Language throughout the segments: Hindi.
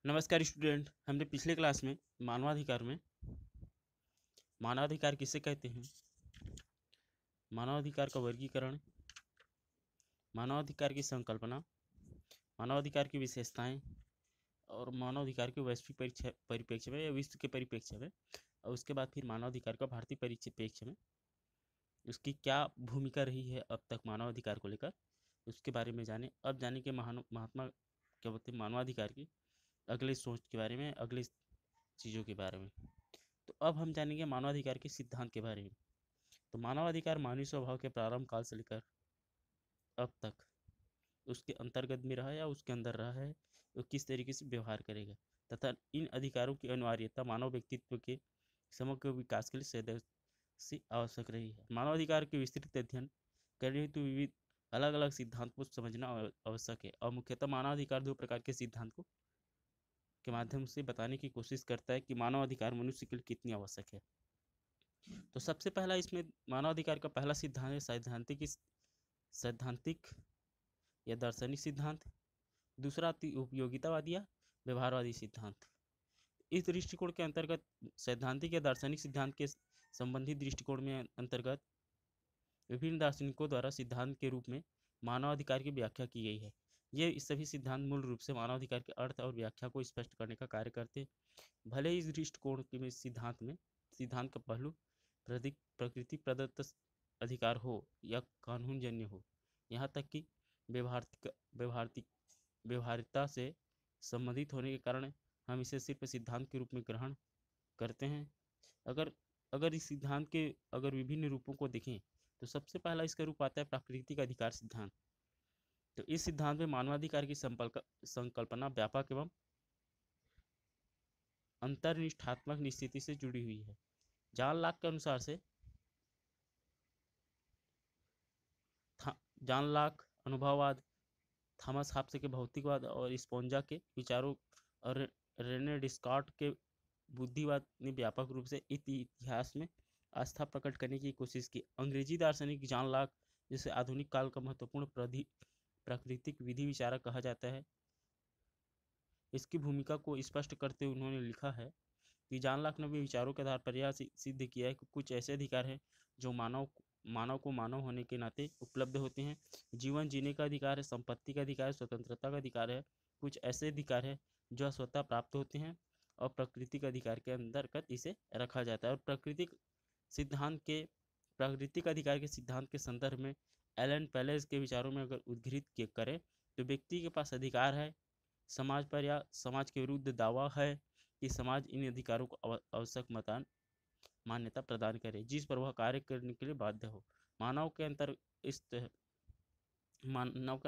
नमस्कार स्टूडेंट। हमने पिछले क्लास में मानवाधिकार किसे कहते हैं, मानवाधिकार का वर्गीकरण, मानवाधिकार की संकल्पना, मानवाधिकार की विशेषताएं और मानवाधिकार के वैश्विक परिप्रेक्ष्य में या विश्व के परिप्रेक्ष्य में, और उसके बाद फिर मानवाधिकार का भारतीय परिप्रेक्ष्य में उसकी क्या भूमिका रही है अब तक मानवाधिकार को लेकर, उसके बारे में जाने। अब जाने के महात्मा क्या बोलते हैं मानवाधिकार की अगले सोच के बारे में, अगले चीज़ों के बारे में। तो अब हम जानेंगे मानवाधिकार के सिद्धांत के बारे में। तो मानवाधिकार मानवीय स्वभाव के प्रारंभ काल से लेकर अब तक उसके अंतर्गत में रहा या उसके अंदर रहा है, वो किस तरीके से व्यवहार करेगा तथा इन अधिकारों की अनिवार्यता मानव व्यक्तित्व के समग्र विकास के लिए सदैव से आवश्यक रही है। मानवाधिकार के विस्तृत अध्ययन करने हेतु विविध अलग अलग सिद्धांत को समझना आवश्यक है और मुख्यतः मानवाधिकार दो प्रकार के सिद्धांत के माध्यम से बताने की कोशिश करता है कि मानवाधिकार मनुष्य के लिए कितनी आवश्यक है। तो सबसे पहला इसमें मानवाधिकार का पहला सिद्धांत है सैद्धांतिक या दार्शनिक सिद्धांत। दूसरा उपयोगितावादी या व्यवहारवादी सिद्धांत। इस दृष्टिकोण के अंतर्गत सैद्धांतिक या दार्शनिक सिद्धांत के संबंधित दृष्टिकोण में अंतर्गत विभिन्न दार्शनिकों द्वारा सिद्धांत के रूप में मानवाधिकार की व्याख्या की गई है। ये सभी सिद्धांत मूल रूप से मानवाधिकार के अर्थ और व्याख्या को स्पष्ट करने का कार्य करते हैं। भले ही इस दृष्टिकोण के सिद्धांत का पहलू प्रकृति प्रदत्त अधिकार हो या कानूनजन्य हो, यहाँ तक कि व्यवहारिकता से संबंधित होने के कारण हम इसे सिर्फ सिद्धांत के रूप में ग्रहण करते हैं। अगर अगर इस सिद्धांत के विभिन्न रूपों को देखें तो सबसे पहला इसका रूप आता है प्राकृतिक अधिकार सिद्धांत। तो इस सिद्धांत में मानवाधिकार की संकल्पना व्यापक एवं अंतर्निष्ठात्मक निश्चिति से जुड़ी हुई है। जॉन लॉक के अनुसार से जॉन लॉक अनुभववाद, थॉमस हॉब्स के भौतिकवाद और स्पोंजा के विचारों और रेने डिस्कार्ट के बुद्धिवाद ने व्यापक रूप से इतिहास में आस्था प्रकट करने की कोशिश की। अंग्रेजी दार्शनिक जॉन लॉक, जिसे आधुनिक काल का महत्वपूर्ण प्राकृतिक विधि विचारक कहा जाता है, इसकी भूमिका को स्पष्ट करते हुए उन्होंने लिखा है कि जॉन लॉक ने भी विचारों के आधार पर यह सिद्ध किया है कि कुछ ऐसे अधिकार हैं जो मानव को मानव होने के नाते उपलब्ध होते हैं। जीवन जीने का अधिकार है, संपत्ति का अधिकार है, स्वतंत्रता का अधिकार है। कुछ ऐसे अधिकार है जो स्वतः प्राप्त होते हैं और प्राकृतिक अधिकार के अंतर्गत इसे रखा जाता है। और प्राकृतिक अधिकार के सिद्धांत के संदर्भ में एलन पैलेस के विचारों में अगर उद्धृत करें तो व्यक्ति के पास अधिकार है समाज पर या समाज के विरुद्ध दावा है कि समाज इन अधिकारों को आवश्यक मान्यता प्रदान करे जिस पर वह कार्य करने के लिए बाध्य हो। मानव के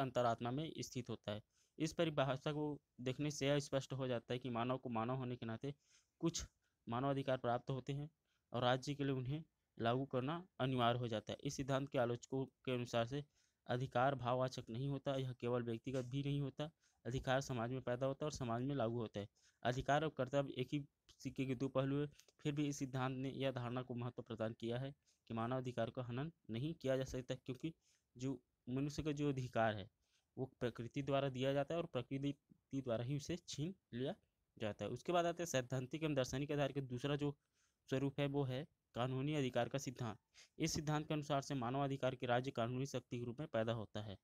अंतरात्मा में स्थित होता है। इस परिभाषा को देखने से यह स्पष्ट हो जाता है कि मानव को मानव होने के नाते कुछ मानवाधिकार प्राप्त होते हैं और राज्य के लिए उन्हें लागू करना अनिवार्य हो जाता है। इस सिद्धांत के आलोचकों के अनुसार से अधिकार भाववाचक नहीं होता, यह केवल व्यक्तिगत भी नहीं होता। अधिकार समाज में पैदा होता है और समाज में लागू होता है। अधिकार और कर्तव्य एक ही सिक्के के दो पहलू है। फिर भी इस सिद्धांत ने यह धारणा को महत्व प्रदान किया है कि मानव अधिकार का हनन नहीं किया जा सकता, क्योंकि जो मनुष्य का जो अधिकार है वो प्रकृति द्वारा दिया जाता है और प्रकृति द्वारा ही उसे छीन लिया जाता है। उसके बाद आते हैं सैद्धांतिक एवं दार्शनिक आधार के दूसरा जो स्वरूप है वो है कानूनी अधिकार का सिद्धांत। इस सिद्धांत के अनुसार से मानवाधिकार के राज्य कानूनी शक्ति के रूप में पैदा होता है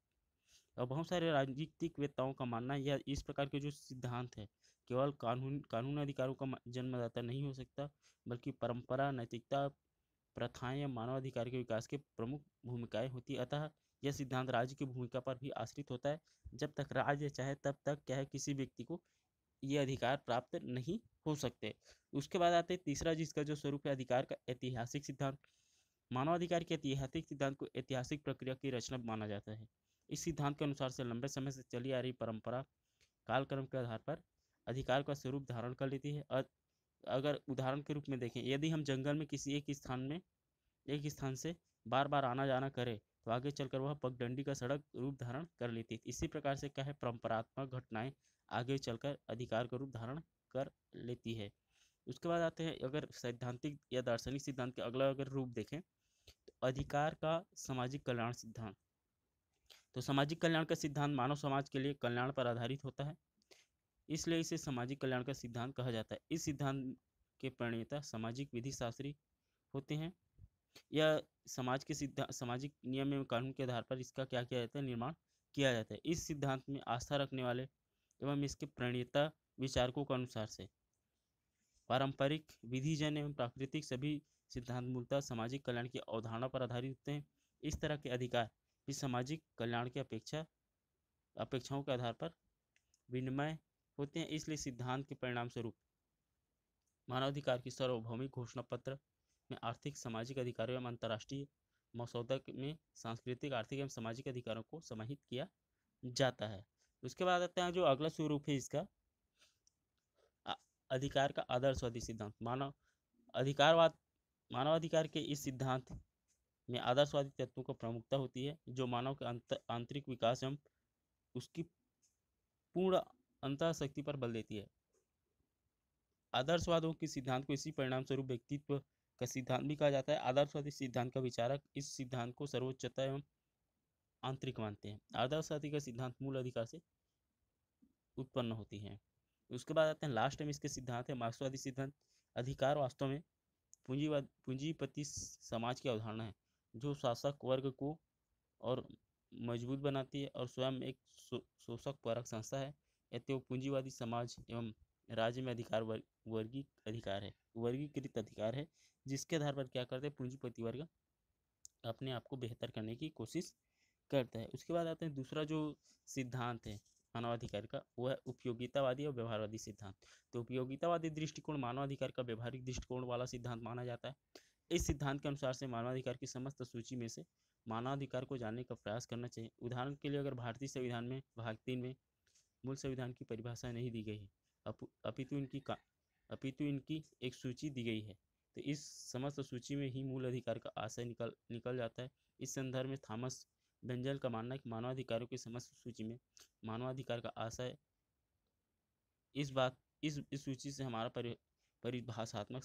और बहुत सारे राजनीतिक वेत्ताओं का मानना है यह इस प्रकार के जो सिद्धांत है केवल कानून अधिकारों का जन्मदाता नहीं हो सकता, बल्कि परंपरा, नैतिकता, प्रथाएं या मानवाधिकार के विकास के प्रमुख भूमिकाएं होती है। अतः यह सिद्धांत राज्य की भूमिका पर भी आश्रित होता है। जब तक राज्य चाहे तब तक क्या है किसी व्यक्ति को ये अधिकार प्राप्त नहीं हो सकते। उसके बाद आते हैं तीसरा जिसका जो स्वरूप है अधिकार का ऐतिहासिक सिद्धांत। मानवाधिकार के ऐतिहासिक सिद्धांत को ऐतिहासिक प्रक्रिया की रचना माना जाता है। इस सिद्धांत के अनुसार से लंबे समय से चली आ रही परंपरा कालक्रम के आधार पर अधिकार का स्वरूप धारण कर लेती है। अगर उदाहरण के रूप में देखें, यदि हम जंगल में किसी एक स्थान से बार बार आना जाना करें तो आगे चलकर वह पगडंडी का सड़क रूप धारण कर लेती है। इसी प्रकार से क्या है परंपरात्मक घटनाएं आगे चलकर अधिकार का रूप धारण कर लेती है। उसके बाद आते हैं अगर सैद्धांतिक या दार्शनिक सिद्धांत के अगला अगर रूप देखें तो अधिकार का सामाजिक कल्याण सिद्धांत। तो सामाजिक कल्याण का सिद्धांत मानव समाज के लिए कल्याण पर आधारित होता है। इसलिए इसे सामाजिक कल्याण का सिद्धांत कहा जाता है। इस सिद्धांत के प्रणेता सामाजिक विधि शास्त्री होते हैं। यह समाज के सामाजिक नियम एवं कानून के आधार पर इसका क्या किया जाता है, निर्माण किया जाता है। इस सिद्धांत में आस्था रखने वाले एवं इसके प्रणेता विचारकों के अनुसार से पारंपरिक, विधिजन्य एवं प्राकृतिक सभी सिद्धांत मूलतः सामाजिक कल्याण की अवधारणा पर आधारित होते हैं। इस तरह के अधिकार भी सामाजिक कल्याण की अपेक्षाओं के आधार पर विनिमय होते हैं। इसलिए सिद्धांत के परिणाम स्वरूप मानवाधिकार की सार्वभौमिक घोषणा पत्र में आर्थिक, सामाजिक अधिकारों एवं अंतर्राष्ट्रीय मसौदा में सांस्कृतिक, आर्थिक एवं सामाजिक अधिकारों को समाहित किया जाता है। उसके बाद आता है जो अगला स्वरूप है इसका, अधिकार का आदर्शवादी सिद्धांत। मानवाधिकार के इस सिद्धांत में आदर्शवादी तत्वों को प्रमुखता होती है, जो मानव के आंतरिक विकास एवं उसकी पूर्ण अंतःशक्ति पर बल देती है। आदर्शवादों के सिद्धांत को इसी परिणाम स्वरूप व्यक्तित्व का सिद्धांत भी कहा जाता है। आदर्शवादी सिद्धांत का विचारक इस सिद्धांत को सर्वोच्चता एवं आंतरिक मानते हैं। आदर्शवादी का सिद्धांत मूल अधिकार से उत्पन्न होती है। उसके बाद आते हैं लास्ट में इसके सिद्धांत है मार्क्सवादी सिद्धांत। अधिकार वास्तव में पूंजीपति समाज की अवधारणा है, जो शासक वर्ग को और मजबूत बनाती है और स्वयं एक शोषक परक संस्था है। यद्यपि पूंजीवादी समाज एवं राज्य में अधिकार वर्गीकृत अधिकार है, जिसके आधार पर क्या करते हैं, पूंजीपति वर्ग अपने आप को बेहतर करने की कोशिश करता है। उसके बाद आते हैं दूसरा जो सिद्धांत है मानवाधिकार का, वो है उपयोगितावादी और व्यवहारवादी सिद्धांत। तो उपयोगितावादी दृष्टिकोण मानवाधिकार का व्यवहारिक दृष्टिकोण वाला सिद्धांत माना जाता है। इस सिद्धांत के अनुसार से मानवाधिकार की समस्त सूची में से मानवाधिकार को जानने का प्रयास करना चाहिए। उदाहरण के लिए अगर भारतीय संविधान में भाग 3 में मूल संविधान की परिभाषा नहीं दी गई है, अपितु इनकी एक सूची दी गई है, तो इस समस्त सूची में ही मूल अधिकार का आशय निकल जाता है। इस संदर्भ में थॉमस बेंजल का मानना है कि मानवाधिकारों की समस्त सूची में मानवाधिकार का आशय इस सूची से हमारा परिभाषात्मक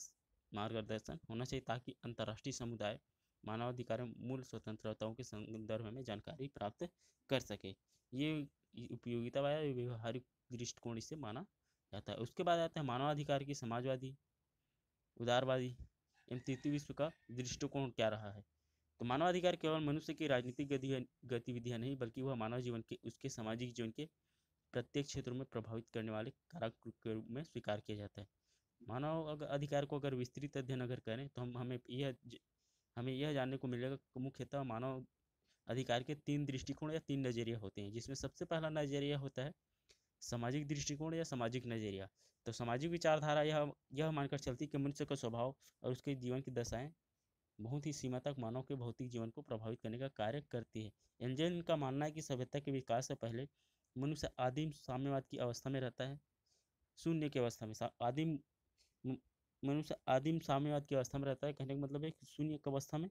मार्गदर्शन होना चाहिए, ताकि अंतर्राष्ट्रीय समुदाय मानवाधिकार मूल स्वतंत्रताओं के संदर्भ में जानकारी प्राप्त कर सके। ये उपयोगितावाद और व्यवहारिक दृष्टिकोण से माना जाता है। उसके बाद आता है मानवाधिकार की समाजवादी, उदारवादी एवं तृतीय विश्व का दृष्टिकोण क्या रहा है। तो मानवाधिकार केवल मनुष्य की राजनीतिक गतिविधियां नहीं, बल्कि वह मानव जीवन के, उसके सामाजिक जीवन के प्रत्येक क्षेत्रों में प्रभावित करने वाले कारक के रूप में स्वीकार किया जाता है। मानव अधिकार को अगर विस्तृत अध्ययन अगर करें तो हमें यह जानने को मिलेगा कि मुख्यतः मानव अधिकार के 3 दृष्टिकोण या 3 नजरिया होते हैं, जिसमें सबसे पहला नजरिया होता है सामाजिक दृष्टिकोण या सामाजिक नजरिया। तो सामाजिक विचारधारा यह मानकर चलती है कि मनुष्य का स्वभाव और उसके जीवन की दशाएं बहुत ही सीमा तक मानव के भौतिक जीवन को प्रभावित करने का कार्य करती है। एंजल का मानना है कि सभ्यता के विकास से पहले मनुष्य आदिम साम्यवाद की अवस्था में रहता है, शून्य की अवस्था में मनुष्य आदिम साम्यवाद की अवस्था में रहता है। कहने का मतलब है शून्य की अवस्था में।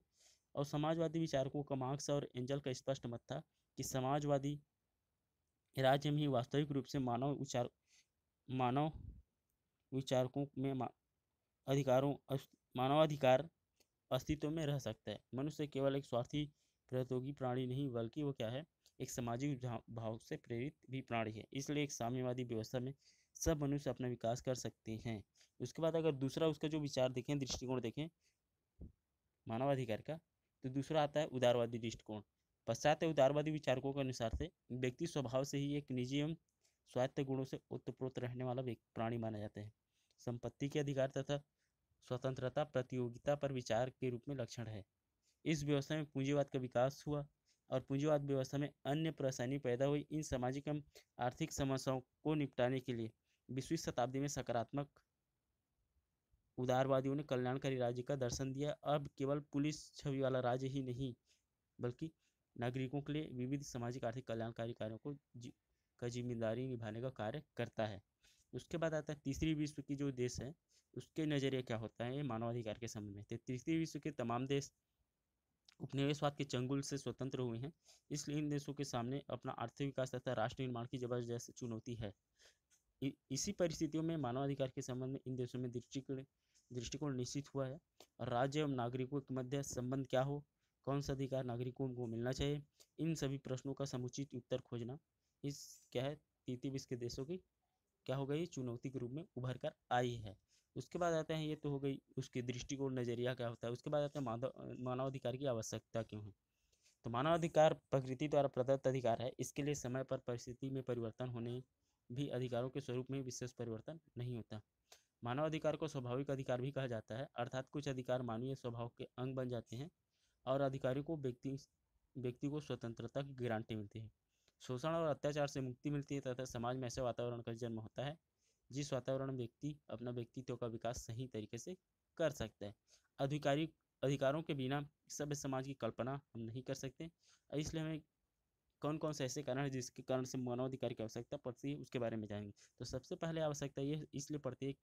और समाजवादी विचारकों का मार्क्स और एंजल का स्पष्ट मत था कि समाजवादी राज्य में ही वास्तविक रूप से मानव विचारकों में मानवाधिकार अस्तित्व में रह सकता है। मनुष्य केवल एक स्वार्थी प्रतियोगी प्राणी नहीं, बल्कि वो क्या है, एक सामाजिक भाव से प्रेरित भी प्राणी है। इसलिए एक साम्यवादी व्यवस्था में सब मनुष्य अपना विकास कर सकते हैं। उसके बाद अगर दूसरा उसका जो विचार देखें, दृष्टिकोण देखें मानवाधिकार का, तो दूसरा आता है उदारवादी दृष्टिकोण। पाश्चात्य उदारवादी विचारकों के अनुसार से व्यक्ति स्वभाव से ही एक निजी एवं स्वायत्त गुणों से ओतप्रोत रहने वाला प्राणी माना जाता है। संपत्ति के अधिकार तथा स्वतंत्रता प्रतियोगिता पर विचार के रूप में लक्षण है। इस व्यवस्था में पूंजीवाद का विकास हुआ और पूंजीवाद व्यवस्था में अन्य परेशानी पैदा हुई। इन सामाजिक एवं आर्थिक समस्याओं को निपटाने के लिए 20वीं शताब्दी में सकारात्मक उदारवादियों ने कल्याणकारी राज्य का दर्शन दिया। अब केवल पुलिस छवि वाला राज्य ही नहीं, बल्कि नागरिकों के लिए विविध सामाजिक आर्थिक कल्याणकारी कार्यों को का जिम्मेदारी निभाने का कार्य करता है। उसके बाद आता है तीसरी विश्व की जो देश है, उसके नजरिए क्या होता है मानवाधिकार के संबंध में। तो तीसरी विश्व के तमाम देश उपनिवेशवाद के चंगुल से स्वतंत्र हुए हैं, इसलिए इन देशों के सामने अपना आर्थिक विकास तथा राष्ट्र निर्माण की जबरदस्त चुनौती है। इसी परिस्थितियों में मानवाधिकार के संबंध में इन देशों में दृष्टिकोण निश्चित हुआ है। और राज्य एवं नागरिकों के मध्य संबंध क्या हो, कौन सा अधिकार नागरिकों को मिलना चाहिए, इन सभी प्रश्नों का समुचित उत्तर खोजना इस क्या है तृतीय विश्व के देशों की क्या हो गई, चुनौती के रूप में उभर कर आई है। उसके बाद आते हैं, ये तो हो गई उसके दृष्टिकोण, नजरिया क्या होता है। उसके बाद आते हैं मानवाधिकार की आवश्यकता क्यों है। तो मानवाधिकार प्रकृति द्वारा प्रदत्त अधिकार है। इसके लिए समय पर परिस्थिति में परिवर्तन होने भी अधिकारों के स्वरूप में विशेष परिवर्तन नहीं होता। मानवाधिकार को स्वाभाविक अधिकार भी कहा जाता है, अर्थात कुछ अधिकार मानवीय स्वभाव के अंग बन जाते हैं और अधिकारी को व्यक्ति को स्वतंत्रता की गारंटी मिलती है। शोषण और अत्याचार से मुक्ति मिलती है तथा समाज में ऐसे वातावरण का जन्म होता है जिस वातावरण में व्यक्ति अपना व्यक्तित्व का विकास सही तरीके से कर सकता है। अधिकारी अधिकारों के बिना सभ्य समाज की कल्पना हम नहीं कर सकते। इसलिए हमें कौन कौन से ऐसे कारण हैं जिसके कारण से मानवाधिकार की आवश्यकता पड़ती है, उसके बारे में जानेंगे। तो सबसे पहले आवश्यकता ये इसलिए पड़ती है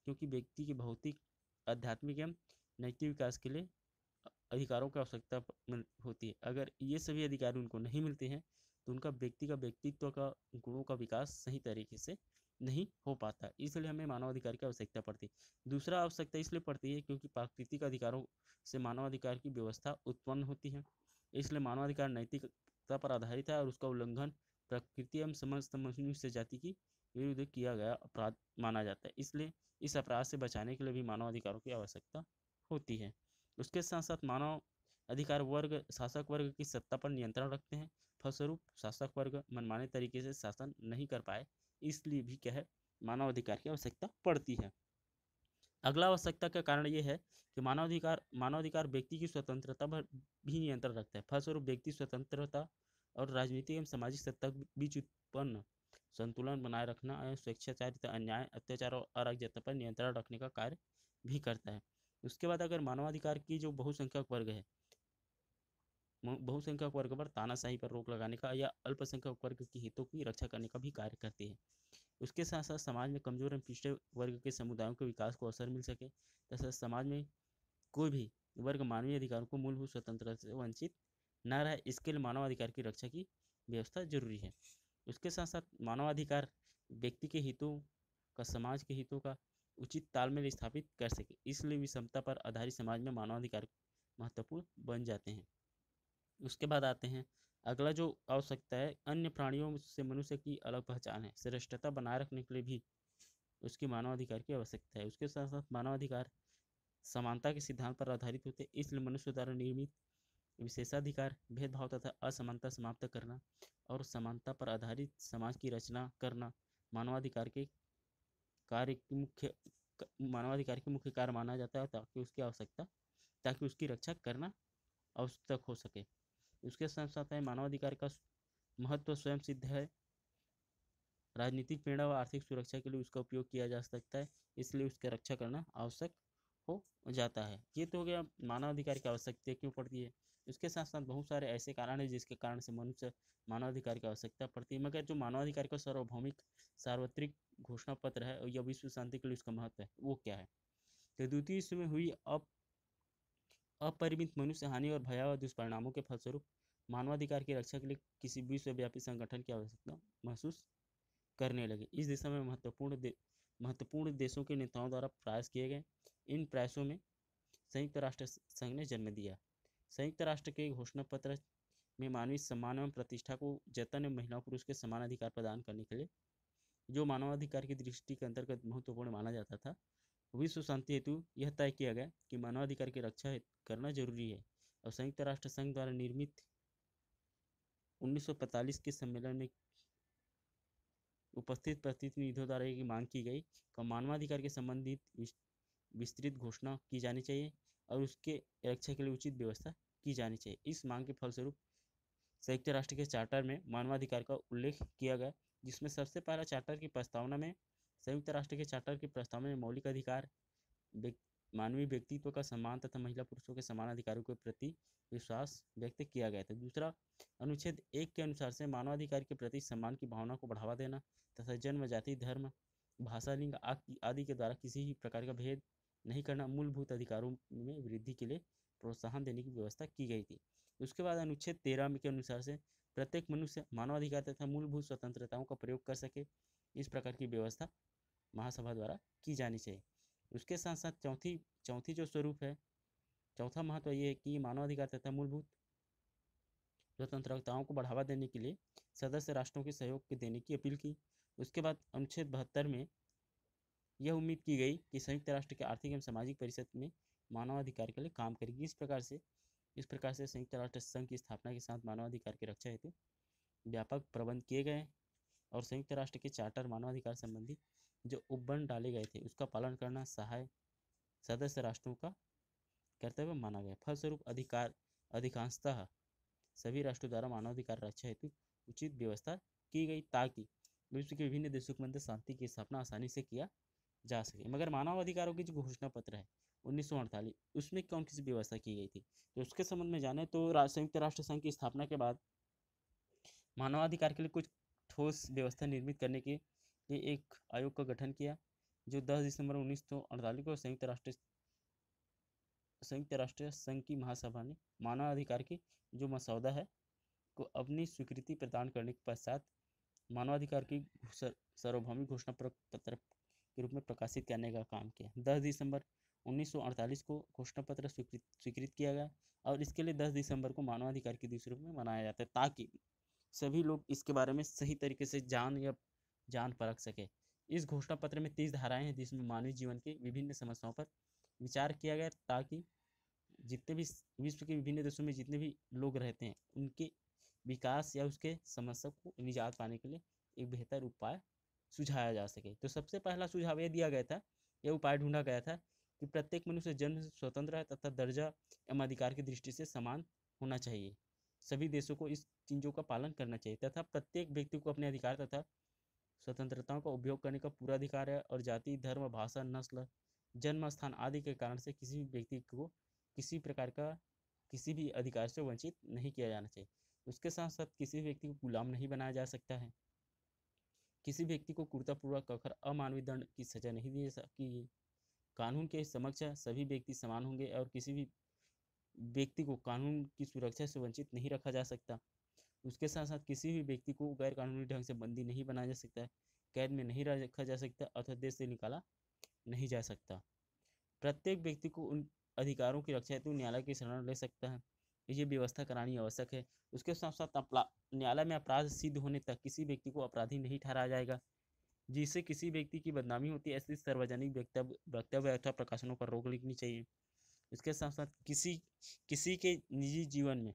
क्योंकि व्यक्ति के भौतिक, आध्यात्मिक एवं नैतिक विकास के लिए अधिकारों की आवश्यकता होती है। अगर ये सभी अधिकार उनको नहीं मिलते हैं तो उनका व्यक्तित्व का गुणों का विकास सही तरीके से नहीं हो पाता। इसलिए हमें मानवाधिकार की आवश्यकता पड़ती है। दूसरा आवश्यकता इसलिए पड़ती है क्योंकि प्राकृतिक अधिकारों से मानवाधिकार की व्यवस्था उत्पन्न होती है। इसलिए मानवाधिकार नैतिकता पर आधारित है और उसका उल्लंघन प्रकृति एवं समस्त मनुष्य जाति की विरुद्ध किया गया अपराध माना जाता है। इसलिए इस अपराध से बचाने के लिए भी मानवाधिकारों की आवश्यकता होती है। उसके साथ साथ मानव अधिकार वर्ग शासक वर्ग की सत्ता पर नियंत्रण रखते हैं। फलस्वरूप शासक वर्ग मनमाने तरीके से शासन नहीं कर पाए, इसलिए भी क्या है, मानव अधिकार की आवश्यकता पड़ती है। अगला आवश्यकता का कारण ये है कि मानवाधिकार व्यक्ति की स्वतंत्रता पर भी नियंत्रण रखता है। फलस्वरूप व्यक्ति स्वतंत्रता और राजनीतिक एवं सामाजिक सत्ता के बीच उत्पन्न संतुलन बनाए रखना एवं स्वेच्छाचारिता, अन्याय, अत्याचार और अराजकता पर नियंत्रण रखने का कार्य भी करता है। उसके बाद अगर मानवाधिकार की जो बहुसंख्यक वर्ग है, बहुसंख्यक वर्ग पर तानाशाही पर रोक लगाने का या अल्पसंख्यक वर्ग के हितों की रक्षा करने का भी कार्य करती है। उसके साथ साथ समाज में कमजोर एवं पिछड़े वर्ग के समुदायों के विकास को अवसर मिल सके तथा समाज में कोई भी वर्ग मानवीय अधिकारों को मूलभूत स्वतंत्रता से वंचित न रहे, इसके लिए मानवाधिकार की रक्षा की व्यवस्था जरूरी है। उसके साथ साथ मानवाधिकार व्यक्ति के हितों का समाज के हितों का उचित तालमेल स्थापित कर सके, इसलिए विषमता पर आधारित समाज में मानवाधिकार महत्वपूर्ण बन जाते हैं। उसके बाद आते हैं, अगला जो आवश्यकता है, अन्य प्राणियों से मनुष्य की अलग पहचान है। श्रेष्ठता बनाए रखने के लिए भी उसकी मानवाधिकार की आवश्यकता है। उसके साथ साथ मानवाधिकार समानता के सिद्धांत पर आधारित होते हैं, इसलिए मनुष्य द्वारा निर्मित विशेषाधिकार भेदभाव तथा असमानता समाप्त करना और समानता पर आधारित समाज की रचना करना मानवाधिकार के मानवाधिकार के मुख्य कार्य माना जाता है, ताकि उसकी रक्षा करना आवश्यक हो सके। उसके साथ साथ है, मानवाधिकार का महत्व स्वयं सिद्ध है। राजनीतिक प्रेरणा व आर्थिक सुरक्षा के लिए उसका उपयोग किया जा सकता है, इसलिए उसकी रक्षा करना आवश्यक हो जाता है। ये तो हो गया मानवाधिकार की आवश्यकता क्यों पड़ती है। उसके साथ साथ बहुत सारे ऐसे कारण हैं जिसके कारण से मनुष्य मानवाधिकार की आवश्यकता पड़ती है। मगर जो मानवाधिकार का सार्वभौमिक सार्वत्रिक घोषणा पत्र है या विश्व शांति के लिए उसका महत्व है, वो क्या है। तो द्वितीय विश्व में हुई अपरिमित मनुष्य हानि और भयावह दुष्परिणामों के फलस्वरूप मानवाधिकार की रक्षा के लिए किसी विश्वव्यापी संगठन की आवश्यकता महसूस करने लगे। इस दिशा में महत्वपूर्ण देशों के नेताओं द्वारा प्रयास किए गए। इन प्रयासों में संयुक्त राष्ट्र संघ ने जन्म दिया। संयुक्त राष्ट्र के घोषणा पत्र में मानवीय सम्मान एवं प्रतिष्ठा को जतन एवं महिला पुरुष के समान अधिकार प्रदान करने के लिए, जो मानवाधिकार की दृष्टि के अंतर्गत महत्वपूर्ण माना जाता था, विश्व शांति हेतु यह तय किया गया कि मानवाधिकार की रक्षा करना जरूरी है। और संयुक्त राष्ट्र संघ द्वारा निर्मित 1945 के सम्मेलन में उपस्थित प्रतिनिधियों द्वारा एक मांग की गई कि मानवाधिकार के संबंधित विस्तृत घोषणा की जानी चाहिए और उसके रक्षा के लिए उचित व्यवस्था की जानी चाहिए। इस मांग के फलस्वरूप संयुक्त राष्ट्र के चार्टर में मानवाधिकार का उल्लेख किया गया, जिसमें सबसे पहला चार्टर की प्रस्तावना में संयुक्त राष्ट्र के चार्टर की प्रस्तावना में मौलिक अधिकार, मानवीय व्यक्तित्व का सम्मान तथा महिला पुरुषों के समान अधिकारों के प्रति विश्वास व्यक्त किया गया था। दूसरा, अनुच्छेद 1 के अनुसार से मानवाधिकार के प्रति सम्मान की भावना को बढ़ावा देना तथा जन्म, जाति, धर्म, भाषा, लिंग आदि के द्वारा किसी भी प्रकार का भेद नहीं करना मूलभूत अधिकारों में वृद्धि के लिए प्रोत्साहन देने की व्यवस्था की गई थी। उसके बाद अनुच्छेद 13 के अनुसार से प्रत्येक मनुष्य मानवाधिकार तथा मूलभूत स्वतंत्रताओं का प्रयोग कर सके, इस प्रकार की व्यवस्था महासभा द्वारा की जानी चाहिए। उसके साथ साथ चौथी जो स्वरूप है, चौथा महत्व ये है कि मानवाधिकार तथा मूलभूत स्वतंत्रताओं को बढ़ावा देने के लिए सदस्य राष्ट्रों के सहयोग देने की अपील की। उसके बाद अनुच्छेद 72 में यह उम्मीद की गई कि संयुक्त राष्ट्र के आर्थिक एवं सामाजिक परिषद में मानवाधिकार के लिए काम करेगी। इस प्रकार से संयुक्त राष्ट्र संघ की स्थापना के साथ मानवाधिकार की रक्षा हेतु व्यापक प्रबंध किए गए और संयुक्त राष्ट्र के चार्टर मानवाधिकार संबंधी जो उपबंध डाले गए थे उसका पालन करना सहाय सदस्य राष्ट्रों का कर्तव्य माना गया। फलस्वरूप अधिकांशतः सभी राष्ट्रों द्वारा मानवाधिकार रक्षा हेतु उचित व्यवस्था की गई ताकि विश्व के विभिन्न देशों के मध्य शांति की स्थापना आसानी से किया जा सके। मगर मानवाधिकारों की जो घोषणा पत्र है 1948 उसमें कौन किसी व्यवस्था की गई थी, तो उसके संबंध में जाने तो संयुक्त राष्ट्र संघ की स्थापना के बाद मानवाधिकार के लिए कुछ ठोस व्यवस्था निर्मित करने के लिए एक आयोग का गठन किया, जो 10 दिसंबर 1948 को संयुक्त राष्ट्र संघ की महासभा ने मानवाधिकार की जो मसौदा है को अपनी स्वीकृति प्रदान करने के पश्चात मानवाधिकार की सार्वभौमिक घोषणा पत्र के रूप में प्रकाशित करने का काम किया। 10 दिसंबर 1948 को घोषणा पत्र स्वीकृत किया गया और इसके लिए 10 दिसंबर को मानवाधिकार के दिवस रूप में मनाया जाता है ताकि सभी लोग इसके बारे में सही तरीके से जान परख सके। इस घोषणा पत्र में 30 धाराएं हैं जिसमें मानवीय जीवन के विभिन्न समस्याओं पर विचार किया गया ताकि जितने भी विश्व के विभिन्न देशों में जितने भी लोग रहते हैं उनके विकास या उसके समस्या को निजात पाने के लिए एक बेहतर उपाय सुझाया जा सके। तो सबसे पहला सुझाव यह दिया गया था, यह उपाय ढूंढा गया था कि प्रत्येक मनुष्य जन्म से स्वतंत्र है तथा दर्जा एवं अधिकार की दृष्टि से समान होना चाहिए। सभी देशों को इस चीज़ों का पालन करना चाहिए तथा प्रत्येक व्यक्ति को अपने अधिकार तथा स्वतंत्रताओं का उपयोग करने का पूरा अधिकार है और जाति, धर्म, भाषा, नस्ल, जन्म स्थान आदि के कारण से किसी भी व्यक्ति को किसी प्रकार का किसी भी अधिकार से वंचित नहीं किया जाना चाहिए। उसके साथ साथ किसी व्यक्ति को गुलाम नहीं बनाया जा सकता है। किसी व्यक्ति को क्रूरतापूर्वक अगर अमानवीय दंड की सजा नहीं दी जा सकती। कानून के समक्ष सभी व्यक्ति समान होंगे और किसी भी व्यक्ति को कानून की सुरक्षा से वंचित नहीं रखा जा सकता। उसके साथ साथ किसी भी व्यक्ति को गैर कानूनी ढंग से बंदी नहीं बनाया जा सकता है, कैद में नहीं रखा जा सकता अथवा देश से निकाला नहीं जा सकता। प्रत्येक व्यक्ति को उन अधिकारों की रक्षा हेतु न्यायालय की शरण ले सकता है, ये व्यवस्था करानी आवश्यक है। उसके साथ साथ न्यायालय में अपराध सिद्ध होने तक किसी व्यक्ति को अपराधी नहीं ठहराया जाएगा। जिससे किसी व्यक्ति की बदनामी होती है ऐसे सार्वजनिक वक्तव्य अथवा प्रकाशनों पर रोक लगनी चाहिए। इसके साथ साथ किसी के निजी जीवन में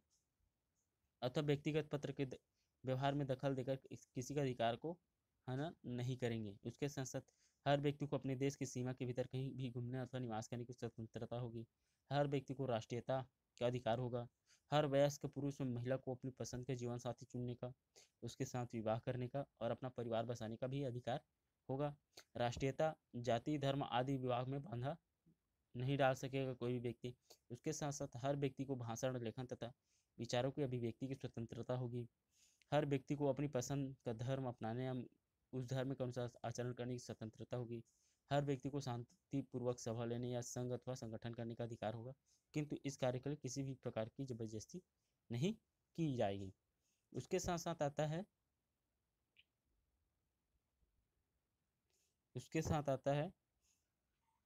अथवा व्यक्तिगत पत्र के व्यवहार में दखल देकर किसी का अधिकार को हनन नहीं करेंगे। उसके साथ साथ हर व्यक्ति को अपने देश की सीमा के भीतर कहीं भी घूमने अथवा निवास करने की स्वतंत्रता होगी। हर व्यक्ति को राष्ट्रीयता का अधिकार होगा। हर वयस्क पुरुष और महिला को अपनी पसंद के जीवन साथी चुनने का, उसके साथ विवाह करने का और अपना परिवार बसाने का भी अधिकार होगा। राष्ट्रीयता, जाति, धर्म आदि विभाग में बाधा नहीं डाल सकेगा कोई भी व्यक्ति। उसके साथ साथ हर व्यक्ति को भाषण, लेखन तथा विचारों की अभिव्यक्ति की स्वतंत्रता होगी। हर व्यक्ति को अपनी पसंद का धर्म अपनाने या उस धर्म के अनुसार आचरण करने की स्वतंत्रता होगी। हर व्यक्ति को शांतिपूर्वक सभा लेने या संघ अथवा संगठन करने का अधिकार होगा, किंतु इस कार्य के लिए किसी भी प्रकार की जबरदस्ती नहीं की जाएगी। उसके साथ साथ आता है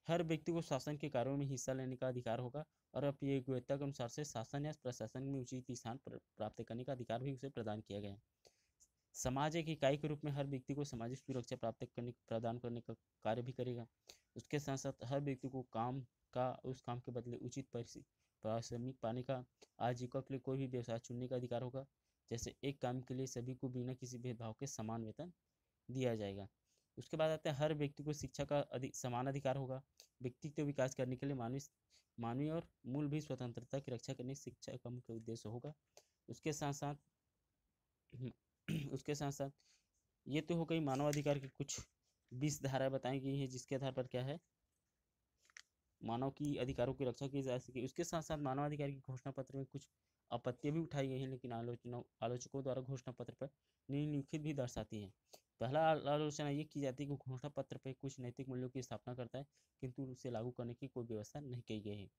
हर व्यक्ति को शासन के कार्यों में हिस्सा लेने का अधिकार होगा और अपनी योग्यता के अनुसार से शासन या प्रशासन में उचित स्थान प्राप्त करने का अधिकार भी उसे प्रदान किया गया है। समाज एक इकाई के रूप में हर व्यक्ति को सामाजिक सुरक्षा प्रदान करने का कार्य भी करेगा। उसके साथ साथ हर व्यक्ति को उस काम के बदले उचित पारिश्रमिक पाने का, आजीविका के लिए कोई भी व्यवसाय चुनने का अधिकार होगा। जैसे एक काम के लिए सभी को बिना किसी भेदभाव के समान वेतन दिया जाएगा। उसके बाद आता है हर व्यक्ति को शिक्षा का समान अधिकार होगा। व्यक्तित्व विकास करने के लिए मानवीय और मूल भी स्वतंत्रता की रक्षा करने शिक्षा का मुख्य उद्देश्य होगा। उसके साथ साथ ये तो हो गई मानवाधिकार की कुछ 20 धाराएं बताई गई हैं जिसके आधार पर क्या है मानव की अधिकारों की रक्षा की जा सके। उसके साथ साथ मानवाधिकार की घोषणा पत्र में कुछ आपत्तियां भी उठाई गई हैं, लेकिन आलोचकों द्वारा घोषणा पत्र पर निम्नलिखित भी दर्शाती हैं। पहला आलोचना ये की जाती है कि घोषणा पत्र पर कुछ नैतिक मूल्यों की स्थापना करता है, किंतु उसे लागू करने की कोई व्यवस्था नहीं की गई है।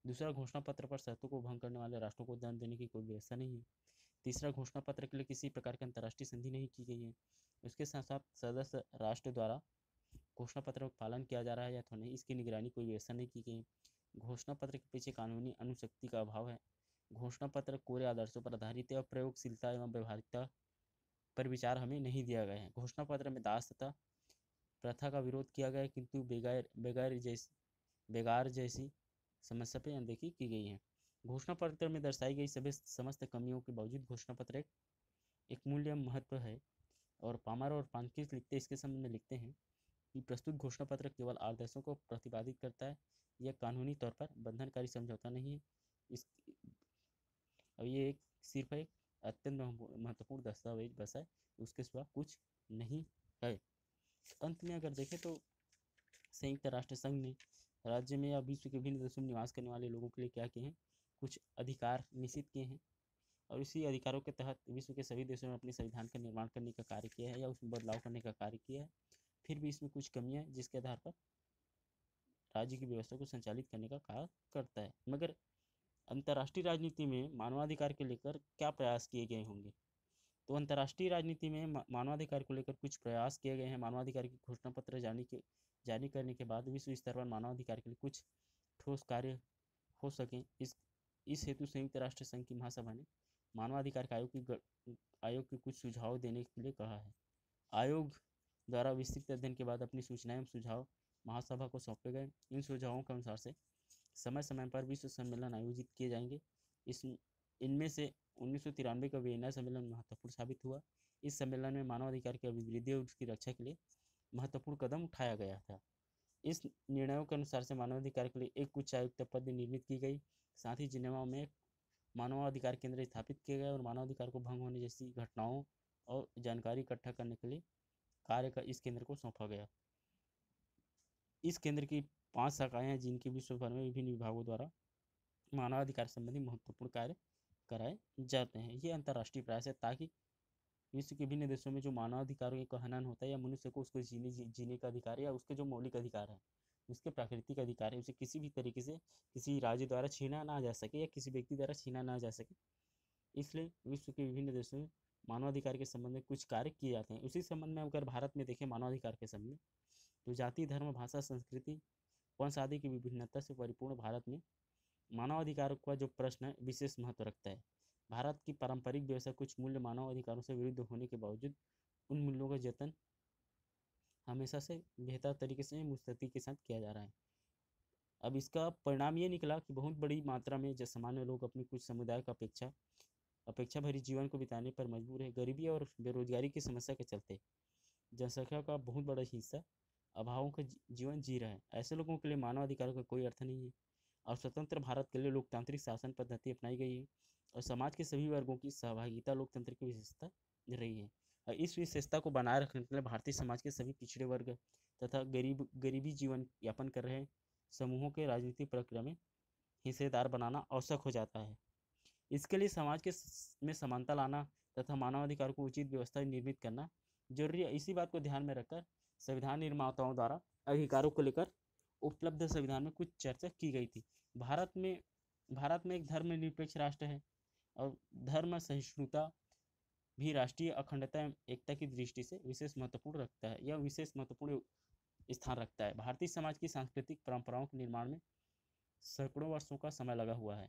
दूसरा, घोषणा पत्र पर शर्तों को भंग करने वाले राष्ट्रों को दंड देने की कोई व्यवस्था नहीं है। तीसरा, घोषणा पत्र के लिए किसी प्रकार की अंतर्राष्ट्रीय संधि नहीं की गई है। उसके साथ साथ सदस्य राष्ट्र द्वारा घोषणा पत्र का पालन किया जा रहा है या तो नहीं, इसकी निगरानी कोई व्यवस्था नहीं की गई। घोषणा पत्र के पीछे कानूनी अनुशक्ति का अभाव है। घोषणा पत्र कोरे आदर्शों पर आधारित है और प्रयोगशीलता एवं व्यवहारिकता पर विचार हमें नहीं दिया गया है। घोषणा पत्र में दास तथा प्रथा का विरोध किया गया है, किंतु बेगार जैसी समस्या पर अनदेखी की गई है। घोषणा पत्र में दर्शाई गई सभी समस्त कमियों के बावजूद घोषणा पत्र एक मूल्य महत्व है। और पामर और पानकिस लिखते इसके संबंध में लिखते हैं कि प्रस्तुत घोषणा पत्र केवल आदर्शों को प्रतिपादित करता है, यह कानूनी तौर पर बंधनकारी समझौता नहीं है। इस अब ये एक सिर्फ एक अत्यंत महत्वपूर्ण दस्तावेज बस है, उसके सिवा कुछ नहीं है। अंत में अगर देखें तो संयुक्त राष्ट्र संघ ने राज्य में या विश्व के विभिन्न देशों में निवास करने वाले लोगों के लिए क्या किए हैं, कुछ अधिकार निश्चित किए हैं, और इसी अधिकारों के तहत विश्व के सभी देशों में अपने संविधान का निर्माण करने का कार्य किया है या उसमें बदलाव करने का कार्य किया है। फिर भी इसमें कुछ कमियां हैं जिसके आधार पर राज्य की व्यवस्था को संचालित करने का कार्य करता है। मगर अंतर्राष्ट्रीय राजनीति में मानवाधिकार के लेकर क्या प्रयास किए गए होंगे, तो अंतर्राष्ट्रीय राजनीति में मानवाधिकार को लेकर कुछ प्रयास किए गए हैं। मानवाधिकार की घोषणा पत्र जारी करने के बाद विश्व स्तर पर मानवाधिकार के लिए कुछ ठोस कार्य हो सकें, इस हेतु संयुक्त राष्ट्र संघ की महासभा ने मानवाधिकार आयोग के कुछ सुझाव देने के लिए कहा है। आयोग द्वारा विस्तृत अध्ययन के बाद अपनी सूचनाएं एवं सुझाव महासभा को सौंपे गए। इन सुझावों के अनुसार से समय समय पर विश्व सम्मेलन आयोजित किए जाएंगे। इनमें से 1993 का वियना सम्मेलन महत्वपूर्ण साबित हुआ। इस सम्मेलन में मानवाधिकार की अभिवृद्धि और उसकी रक्षा के लिए महत्वपूर्ण कदम उठाया गया था। इस निर्णयों के अनुसार से मानवाधिकार के लिए एक उच्च आयुक्त पद निर्मित की गई। साथ ही जिनेवा में मानवाधिकार केंद्र स्थापित किए गए और मानवाधिकार को भंग होने जैसी घटनाओं और जानकारी इकट्ठा करने के लिए कार्य का इस केंद्र को सौंपा गया। इस केंद्र की 5 शाखाएं हैं जिनकी विश्व भर में विभिन्न विभागों द्वारा मानवाधिकार संबंधी महत्वपूर्ण कार्य कराए जाते हैं। ये अंतर्राष्ट्रीय प्रयास है ताकि विश्व के विभिन्न देशों में जो मानवाधिकारों का हनन होता है या मनुष्य को उसको जीने का अधिकार या उसके जो मौलिक अधिकार है, उसके प्राकृतिक अधिकार है, उसे किसी भी तरीके से किसी राज्य द्वारा छीना ना जा सके या किसी व्यक्ति द्वारा छीना ना जा सके। इसलिए विश्व के विभिन्न देशों में मानवाधिकार के संबंध में कुछ कार्य किए जाते हैं। उसी संबंध में अगर भारत में देखें मानवाधिकार के संबंध में, तो जाति, धर्म, भाषा, संस्कृति, वंश आदि की विभिन्नता से परिपूर्ण भारत में मानवाधिकार का जो प्रश्न है विशेष महत्व रखता है। भारत की पारंपरिक व्यवस्था कुछ मूल्य मानव अधिकारों से विरुद्ध होने के बावजूद उन मूल्यों का जतन हमेशा से बेहतर तरीके से मुस्तैदी के साथ किया जा रहा है। अब इसका परिणाम ये निकला कि बहुत बड़ी मात्रा में जो सामान्य लोग अपनी कुछ समुदाय का अपेक्षा भरी जीवन को बिताने पर मजबूर है। गरीबी और बेरोजगारी की समस्या के चलते जनसंख्या का बहुत बड़ा हिस्सा अभावों का जीवन जी रहा है। ऐसे लोगों के लिए मानवाधिकारों का कोई अर्थ नहीं है। और स्वतंत्र भारत के लिए लोकतांत्रिक शासन पद्धति अपनाई गई है और समाज के सभी वर्गों की सहभागिता लोकतंत्र की विशेषता रही है। और इस विशेषता को बनाए रखने के लिए भारतीय समाज के सभी पिछड़े वर्ग तथा गरीबी जीवन यापन कर रहे समूहों के राजनीतिक प्रक्रिया में हिस्सेदार बनाना आवश्यक हो जाता है। इसके लिए समाज में समानता लाना तथा मानवाधिकार को उचित व्यवस्था निर्मित करना जरूरी है। इसी बात को ध्यान में रखकर संविधान निर्माताओं द्वारा अधिकारों को लेकर उपलब्ध संविधान में कुछ चर्चा की गई थी। भारत में एक धर्मनिरपेक्ष राष्ट्र है और धर्म सहिष्णुता भी राष्ट्रीय अखंडता एवं एकता की दृष्टि से विशेष महत्वपूर्ण रखता है। यह विशेष महत्वपूर्ण स्थान रखता है। भारतीय समाज की सांस्कृतिक परंपराओं के निर्माण में सैकड़ों वर्षों का समय लगा हुआ है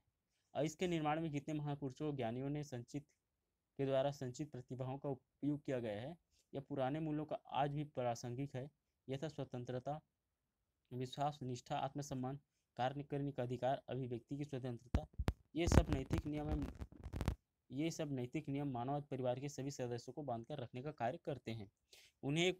और इसके निर्माण में जितने महापुरुषों ज्ञानियों ने के द्वारा संचित प्रतिभाओं का उपयोग किया गया है, यह पुराने मूल्यों का आज भी प्रासंगिक है। यथा स्वतंत्रता, विश्वास, निष्ठा, आत्मसम्मान, कार्य करने का अधिकार, अभिव्यक्ति की स्वतंत्रता, ये सब नैतिक नियम मानव परिवार के सभी सदस्यों को बांधकर रखने का कार्य करते हैं। उन्हें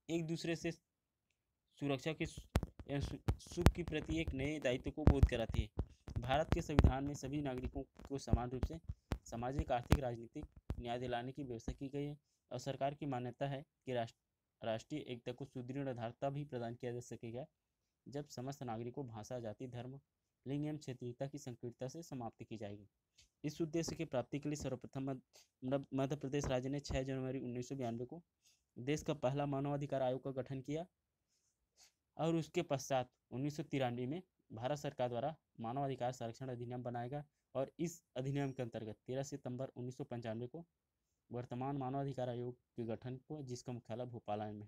एक दूसरे से सुरक्षा के सुख के प्रति एक नए दायित्व को बोध कराती है। भारत के संविधान में सभी नागरिकों को समान रूप से सामाजिक, आर्थिक, राजनीतिक न्याय दिलाने की व्यवस्था की गई है और सरकार की मान्यता है कि राष्ट्रीय एकता को सुदृढ़ आधारता भी प्रदान किया जा सकेगा जब समस्त नागरिकों, भाषा, जाति, धर्म, लिंग एवं क्षेत्रीयता की संकीर्णता से समाप्त की जाएगी। इस उद्देश्य की प्राप्ति के लिए सर्वप्रथम मध्य प्रदेश राज्य ने 6 जनवरी 1992 को देश का पहला मानवाधिकार आयोग का गठन किया और उसके पश्चात 1993 में भारत सरकार द्वारा मानवाधिकार संरक्षण अधिनियम बनाया गया और इस अधिनियम के अंतर्गत 13 सितंबर 1995 को वर्तमान मानवाधिकार आयोग के गठन को, जिसका मुख्यालय भोपाल में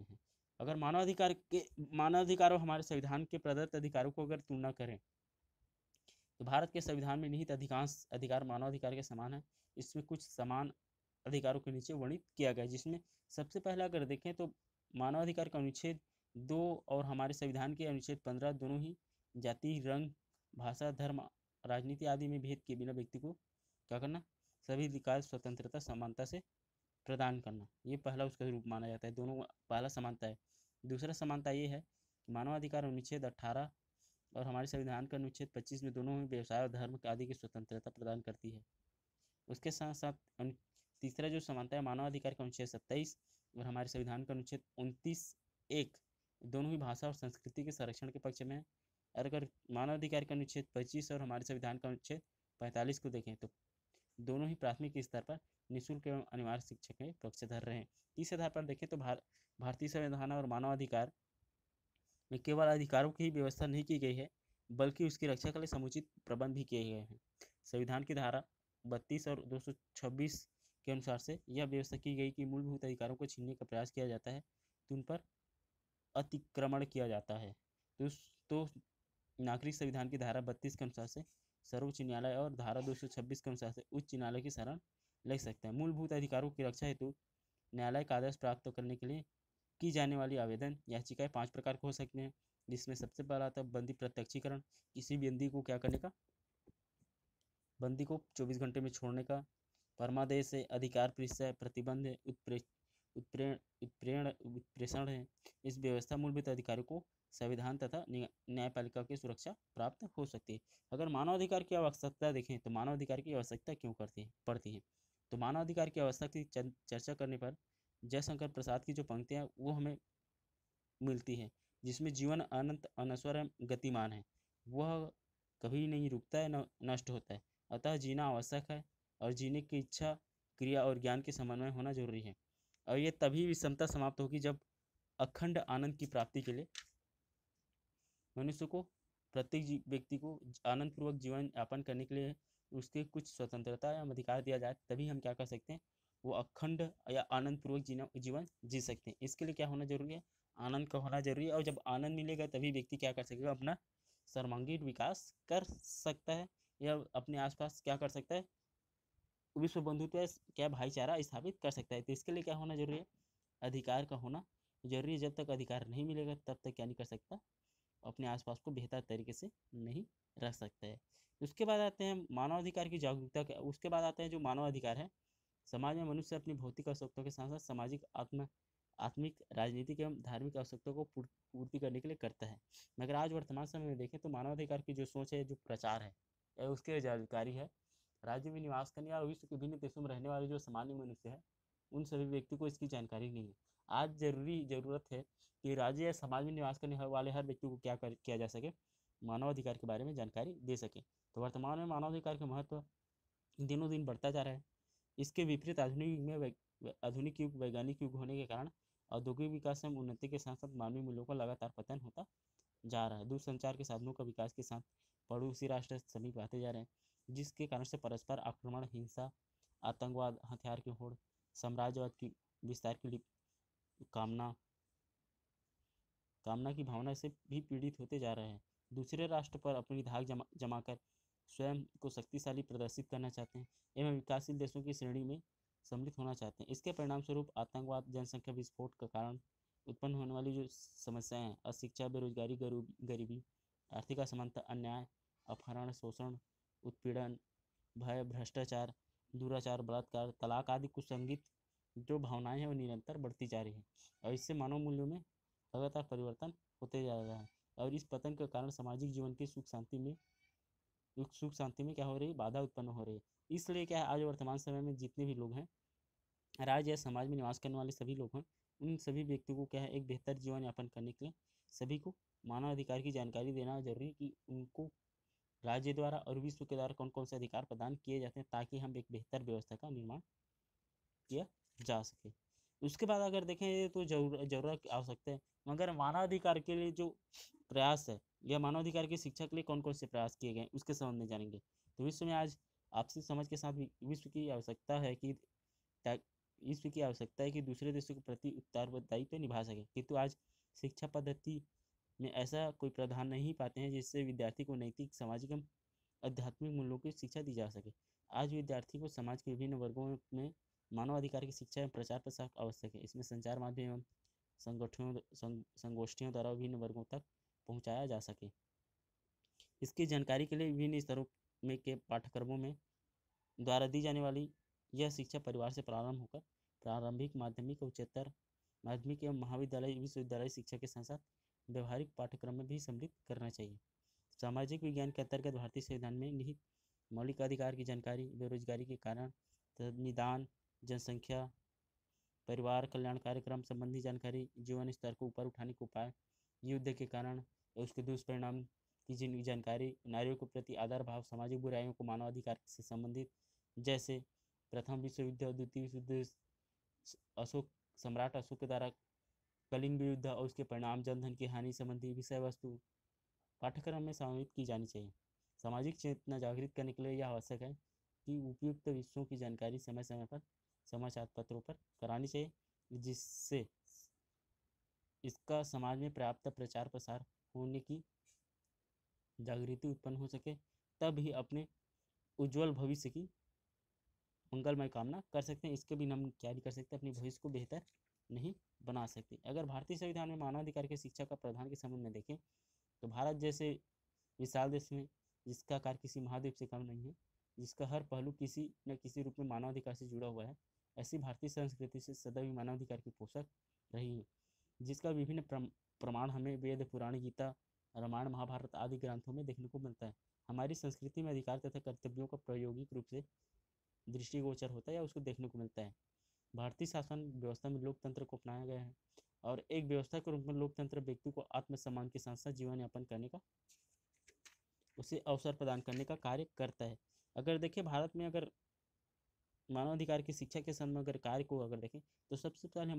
है। अगर मानवाधिकार और हमारे संविधान के प्रदत्त अधिकारों को अगर तुलना करें तो भारत के संविधान में निहित अधिकांश अधिकार मानवाधिकार के समान है। इसमें कुछ समान अधिकारों के नीचे वर्णित किया गया है, जिसमें सबसे पहला अगर देखें तो मानवाधिकार का अनुच्छेद 2 और हमारे संविधान के अनुच्छेद 15 दोनों ही जाति, रंग, भाषा, धर्म, राजनीति आदि में भेद के बिना व्यक्ति को क्या करना, सभी अधिकार स्वतंत्रता समानता से प्रदान करना, ये पहला उसका रूप माना जाता है। दोनों पहला समानता है। दूसरा समानता ये है कि मानवाधिकार अनुच्छेद 18 और हमारे संविधान का अनुच्छेद 25 में दोनों ही व्यवसाय और धर्म आदि की स्वतंत्रता प्रदान करती है। उसके साथ साथ तीसरा जो समानता है मानवाधिकार का अनुच्छेद 27 और हमारे संविधान का अनुच्छेद 29(1) दोनों ही भाषा और संस्कृति के संरक्षण के पक्ष में है। और अगर मानवाधिकार का अनुच्छेद 25 और हमारे संविधान का अनुच्छेद 45 को देखें तो दोनों ही प्राथमिक स्तर पर निःशुल्क एवं अनिवार्य शिक्षा के पक्षधर रहे हैं। इस आधार पर देखें तो भारतीय संविधान और मानवाधिकार में केवल अधिकारों की ही व्यवस्था नहीं की गई है, बल्कि उसकी रक्षा के लिए समुचित प्रबंध भी किए गए हैं। संविधान की धारा 32 और 226 के अनुसार से यह व्यवस्था की गई कि मूलभूत अधिकारों को छीनने का प्रयास किया जाता है तो उन पर अतिक्रमण किया जाता है। तो नागरिक संविधान की धारा 32 के अनुसार से सर्वोच्च न्यायालय और धारा 226 के अनुसार से उच्च न्यायालय की शरण ले सकते हैं। मूलभूत अधिकारों की रक्षा हेतु न्यायालय का आदेश प्राप्त करने के लिए की जाने वाली आवेदन याचिकाएं 5 प्रकार के हो सकते हैं, जिसमें सबसे पहला आता है बंदी प्रत्यक्षीकरण, किसी बंदी को क्या करने का, बंदी को 24 घंटे में छोड़ने का। परमादेश है, अधिकार परिचय, प्रतिबंध है, उत्प्रेषण है। इस व्यवस्था मूलभूत अधिकारों को संविधान तथा न्यायपालिका की सुरक्षा प्राप्त हो सकती है। अगर मानवाधिकार की आवश्यकता देखें तो मानवाधिकार की आवश्यकता क्यों पड़ती है, तो मानवाधिकार की अवस्था की चर्चा करने पर जयशंकर प्रसाद की जो पंक्तियाँ वो हमें मिलती है, जिसमें जीवन अनंत, अनश्वर एवं गतिमान है, वह कभी नहीं रुकता है न नष्ट होता है, अतः जीना आवश्यक है और जीने की इच्छा, क्रिया और ज्ञान के समन्वय होना जरूरी है। और ये तभी विषमता समाप्त होगी जब अखंड आनंद की प्राप्ति के लिए मनुष्य को, प्रत्येक व्यक्ति को आनंद पूर्वक जीवन यापन करने के लिए उसके कुछ स्वतंत्रता या अधिकार दिया जाए, तभी हम क्या कर सकते हैं, वो अखंड या आनंद पूर्वक जीवन जी सकते हैं। इसके लिए क्या होना जरूरी है, आनंद का होना जरूरी है। और जब आनंद मिलेगा तभी व्यक्ति क्या कर सकेगा, अपना सर्वांगीण विकास कर सकता है या अपने आसपास क्या कर सकता है, विश्व बंधुत्व क्या भाईचारा स्थापित कर सकता है। तो इसके लिए क्या होना जरूरी है, अधिकार का होना जरूरी है। जब तक अधिकार नहीं मिलेगा तब तक क्या नहीं कर सकता, अपने आसपास को बेहतर तरीके से नहीं रख सकता है। उसके बाद आते हैं मानवाधिकार की जागरूकता। उसके बाद आते हैं जो मानवाधिकार है, समाज में मनुष्य अपनी भौतिक आवश्यकताओं के साथ साथ सामाजिक, आत्मिक, राजनीतिक एवं धार्मिक आवश्यकताओं को पूर्ति करने के लिए करता है। मगर आज वर्तमान समय में देखें तो मानवाधिकार की जो सोच है, जो प्रचार है या उसकी जानकारी है, राज्य में निवास करने या विश्व के विभिन्न देशों में रहने वाले जो सामान्य मनुष्य है, उन सभी व्यक्ति को इसकी जानकारी नहीं है। आज जरूरत है कि राज्य या समाज में निवास करने वाले हर व्यक्ति को किया जा सके, मानवाधिकार के बारे में जानकारी दे सके। तो वर्तमान में मानवाधिकार का महत्व दिनों दिन बढ़ता जा रहा है। इसके विपरीत आधुनिक युग, वैज्ञानिक युग होने के कारण औद्योगिक विकास एवं उन्नति के साथ साथ मानवीय मूल्यों का लगातार पतन होता जा रहा है। दूरसंचार के साधनों का विकास के साथ पड़ोसी राष्ट्र समीप आते जा रहे हैं, जिसके कारण से परस्पर आक्रमण, हिंसा, आतंकवाद, हथियार की होड़, साम्राज्यवाद की विस्तार की कामना की भावना से भी पीड़ित होते जा रहे हैं। दूसरे राष्ट्र पर अपनी धाक जमाकर स्वयं को शक्तिशाली प्रदर्शित करना चाहते हैं एवं विकासशील देशों की श्रेणी में सम्मिलित होना चाहते हैं। इसके परिणाम स्वरूप आतंकवाद, जनसंख्या विस्फोट का कारण उत्पन्न होने वाली जो समस्याएं हैं, अशिक्षा, बेरोजगारी, गरीबी, आर्थिक असमानता, अन्याय, अपहरण, शोषण, उत्पीड़न, भय, भ्रष्टाचार, दुराचार, बलात्कार, तलाक आदि कुसंगित जो भावनाएं हैं वो निरंतर बढ़ती जा रही है और इससे मानव मूल्यों में लगातार परिवर्तन होते जा रहा है। और इस पतन के कारण सामाजिक जीवन की सुख शांति में क्या हो रही है, बाधा उत्पन्न हो रही है। इसलिए क्या है, आज वर्तमान समय में जितने भी लोग हैं, राज्य या समाज में निवास करने वाले सभी लोग हैं, उन सभी व्यक्तियों को क्या है, एक बेहतर जीवन यापन करने के लिए सभी को मानवाधिकार की जानकारी देना जरूरी है कि उनको राज्य द्वारा और विश्व के द्वारा कौन कौन से अधिकार प्रदान किए जाते हैं, ताकि हम एक बेहतर व्यवस्था का निर्माण किया जा सके। उसके बाद अगर देखें तो जरूरत आवश्यकता है, मगर मानवाधिकार के लिए जो प्रयास है या मानवाधिकार की शिक्षा के लिए कौन कौन से प्रयास किए गए उसके संबंध में जानेंगे। तो विश्व में आज आपसी समझ के साथ विश्व की आवश्यकता है कि दूसरे देशों के प्रति उत्तरदायित्व निभा सके, किंतु आज शिक्षा पद्धति में ऐसा कोई प्रावधान नहीं पाते हैं जिससे विद्यार्थी को नैतिक, सामाजिक एवं आध्यात्मिक मूल्यों की शिक्षा दी जा सके। आज विद्यार्थी को समाज के विभिन्न वर्गों में मानवाधिकार की शिक्षा एवं प्रचार प्रसार आवश्यक है। इसमें संचार माध्यम एवं संगोष्ठियों द्वारा विभिन्न वर्गों तक पहुँचाया जा सके। इसकी जानकारी के लिए विभिन्न स्तरों में के पाठ्यक्रमों में द्वारा दी जाने वाली यह शिक्षा परिवार से प्रारंभ होकर प्रारंभिक, माध्यमिक, उच्चतर माध्यमिक एवं महाविद्यालय, विश्वविद्यालय शिक्षा के साथ साथ व्यवहारिक पाठ्यक्रम में भी सम्मिलित करना चाहिए। सामाजिक विज्ञान के अंतर्गत भारतीय संविधान में निहित मौलिक अधिकार की जानकारी, बेरोजगारी के कारण, निदान, जनसंख्या, परिवार कल्याण कार्यक्रम संबंधी जानकारी, जीवन स्तर को ऊपर उठाने के उपाय, युद्ध के कारण उसके दुष्परिणाम की जिन जानकारी, नारियों के प्रति आदर भाव, सामाजिक बुराइयों को मानवाधिकार से संबंधित, जैसे प्रथम विश्व युद्ध और द्वितीय विश्व युद्ध, सम्राट अशोक के द्वारा कलिंग युद्ध और उसके परिणाम, जनधन की हानि संबंधी विषय वस्तु पाठ्यक्रम में समावित की जानी चाहिए। सामाजिक चेतना जागृत करने के लिए यह आवश्यक है कि उपयुक्त विषयों की जानकारी समय समय पर समाचार पत्रों पर करानी चाहिए, जिससे इसका समाज में पर्याप्त प्रचार प्रसार होने की जागृति उत्पन्न हो सके, तब ही अपने उज्जवल भविष्य की मंगलमय कामना कर सकते हैं। इसके बिना हम क्या नहीं कर सकते, अपने भविष्य को बेहतर नहीं बना सकते। अगर भारतीय संविधान में मानवाधिकार की शिक्षा का प्रावधान के संबंध में देखें तो भारत जैसे विशाल देश में, जिसका आकार किसी महाद्वीप से कम नहीं है, जिसका हर पहलू किसी न किसी रूप में मानवाधिकार से जुड़ा हुआ है, ऐसी भारतीय संस्कृति से सदैव मानवाधिकार की पोषक रही है, जिसका विभिन्न प्रमाण हमें वेद, पुराण, गीता, रामायण, महाभारत आदि ग्रंथों में देखने को मिलता है। हमारी संस्कृति में अधिकार तथा कर्तव्यों का प्रायोगिक रूप से दृष्टिगोचर होता है या उसको देखने को मिलता है। भारतीय शासन व्यवस्था में लोकतंत्र को अपनाया गया है और एक व्यवस्था के रूप में लोकतंत्र व्यक्ति को आत्मसम्मान के साथ साथ जीवन यापन करने का, उसे अवसर प्रदान करने का कार्य करता है। अगर देखें भारत में अगर मानवाधिकार की शिक्षा के संबंध में अगर कार्य को अगर देखें तो सबसे पहले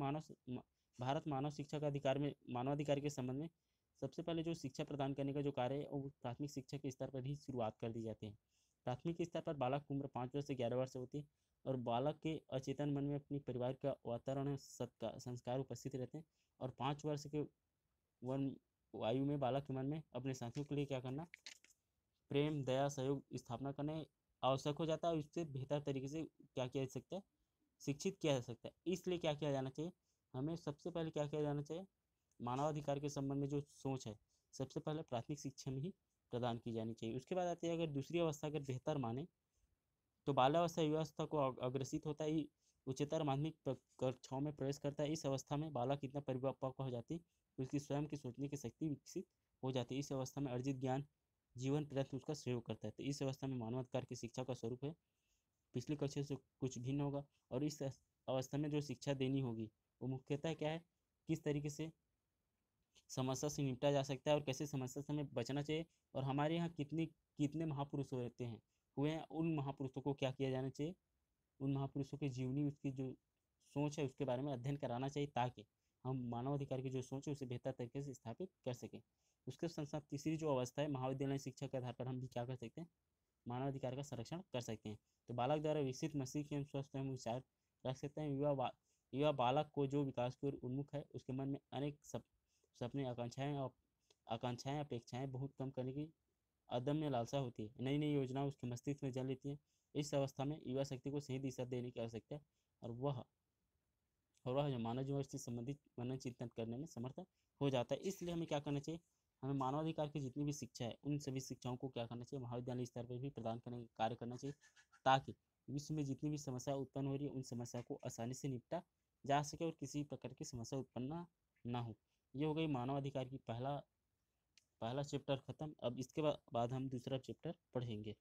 भारत मानव शिक्षा का अधिकार में मानवाधिकार के संबंध में सबसे पहले जो शिक्षा प्रदान करने का जो कार्य है वो प्राथमिक शिक्षा के स्तर पर ही शुरुआत कर दी जाती है। प्राथमिक स्तर पर बालक की उम्र 5 वर्ष से 11 वर्ष होती है और बालक के अचेतन मन में अपने परिवार का वातावरण संस्कार उपस्थित रहते हैं और 5 वर्ष के आयु में बालक के मन में अपने साथियों के लिए क्या करना, प्रेम, दया, सहयोग स्थापना करने आवश्यक हो जाता है और इससे बेहतर तरीके से क्या किया जा सकता है, शिक्षित किया जा सकता है। इसलिए क्या किया जाना चाहिए, हमें सबसे पहले क्या किया जाना चाहिए, मानवाधिकार के संबंध में जो सोच है सबसे पहले प्राथमिक शिक्षा में ही प्रदान की जानी चाहिए। उसके बाद आती है अगर दूसरी अवस्था अगर बेहतर माने तो बाल्यावस्था युवावस्था को अग्रसित होता है, उच्चतर माध्यमिक कक्षाओं में प्रवेश करता है। इस अवस्था में बालक इतना परिपक्व हो जाती है उसकी स्वयं की सोचने की शक्ति विकसित हो जाती है। इस अवस्था में अर्जित ज्ञान जीवन प्रयत्न उसका सहयोग करता है। तो इस अवस्था में मानवाधिकार की शिक्षा का स्वरूप है पिछली कक्षा से कुछ भिन्न होगा और इस अवस्था में जो शिक्षा देनी होगी वो मुख्यतः क्या है, किस तरीके से समस्या से निपटा जा सकता है और कैसे समस्या से हमें बचना चाहिए और हमारे यहाँ कितने महापुरुष होते हैं हुए हैं, उन महापुरुषों को क्या किया जाना चाहिए, उन महापुरुषों की जीवनी, उसकी जो सोच है उसके बारे में अध्ययन कराना चाहिए ताकि हम मानवाधिकार की जो सोच है उसे बेहतर तरीके से स्थापित कर सकें। उसके साथ साथ तीसरी जो अवस्था है महाविद्यालय शिक्षा के आधार पर हम भी क्या कर सकते हैं, मानवाधिकार का संरक्षण कर सकते हैं। तो बालक द्वारा विकसित मस्तिष्क एवं स्वस्थ एवं विचार रख सकते हैं। युवा बालक को जो विकास की ओर उन्मुख है उसके मन में अनेक सपने, आकांक्षाएं अपेक्षाएं बहुत कम करने की अदम्य लालसा होती है। नई नई योजनाएं उसके मस्तिष्क में जन्म लेती हैं। इस अवस्था में युवा शक्ति को सही दिशा देने की आवश्यकता है और वह जो मानव जीवन से संबंधित मनन चिंतन करने में समर्थ हो जाता है। इसलिए हमें क्या करना चाहिए, हमें मानवाधिकार की जितनी भी शिक्षा है उन सभी शिक्षाओं को क्या करना चाहिए, महाविद्यालय स्तर पर भी प्रदान करने का कार्य करना चाहिए ताकि विश्व में जितनी भी समस्या उत्पन्न हो रही है उन समस्या को आसानी से निपटा जा सके और किसी प्रकार की समस्या उत्पन्न ना हो। ये हो गई मानवाधिकार की पहला चैप्टर खत्म। अब इसके बाद हम दूसरा चैप्टर पढ़ेंगे।